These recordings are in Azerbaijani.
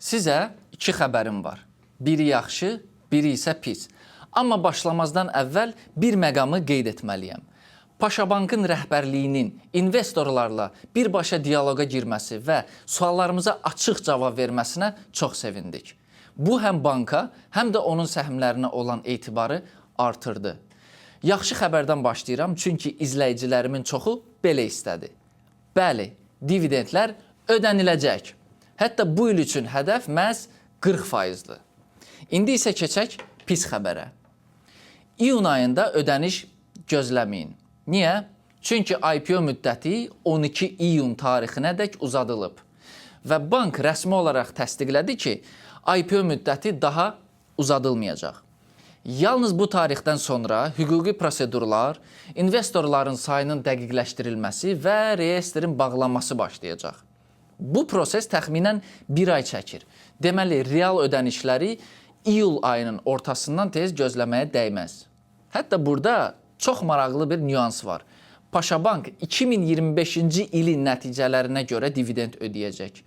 Sizə iki xəbərim var. Biri yaxşı, biri isə pis. Amma başlamazdan əvvəl bir məqamı qeyd etməliyəm. Paşabankın rəhbərliyinin investorlarla birbaşa diyaloqa girməsi və suallarımıza açıq cavab verməsinə çox sevindik. Bu həm banka, həm də onun səhmlərinə olan etibarı artırdı. Yaxşı xəbərdən başlayıram, çünki izləyicilərimin çoxu belə istədi. Bəli, dividendlər ödəniləcək. Hətta bu il üçün hədəf məhz 40%-dir. İndi isə keçək pis xəbərə. İyun ayında ödəniş gözləməyin. Niyə? Çünki IPO müddəti 12 iyun tarixinədək uzadılıb. Və bank rəsmi olaraq təsdiqlədi ki, IPO müddəti daha uzadılmayacaq. Yalnız bu tarixdən sonra hüquqi prosedurlar, investorların sayının dəqiqləşdirilməsi və reyestrin bağlanması başlayacaq. Bu proses təxminən bir ay çəkir. Deməli, real ödənişləri iyul ayının ortasından tez gözləməyə dəyməz. Hətta burada çox maraqlı bir nüans var. Paşabank 2025-ci ilin nəticələrinə görə dividend ödəyəcək.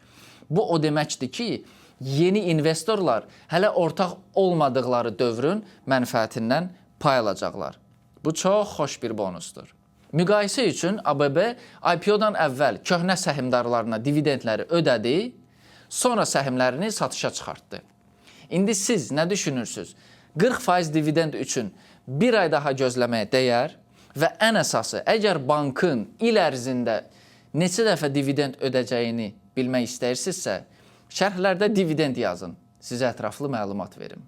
Bu o deməkdir ki, yeni investorlar hələ ortaq olmadıqları dövrün mənfəətindən pay alacaqlar. Bu çox xoş bir bonusdur. Müqayisə üçün ABB IPO-dan əvvəl köhnə səhmdarlarına dividendləri ödədi, sonra səhmlərini satışa çıxartdı. İndi siz nə düşünürsünüz? 40% dividend üçün bir ay daha gözləməyə dəyər və ən əsası, əgər bankın il ərzində neçə dəfə dividend ödəyəcəyini bilmək istəyirsinizsə, şərhlərdə dividend yazın, sizə ətraflı məlumat verim.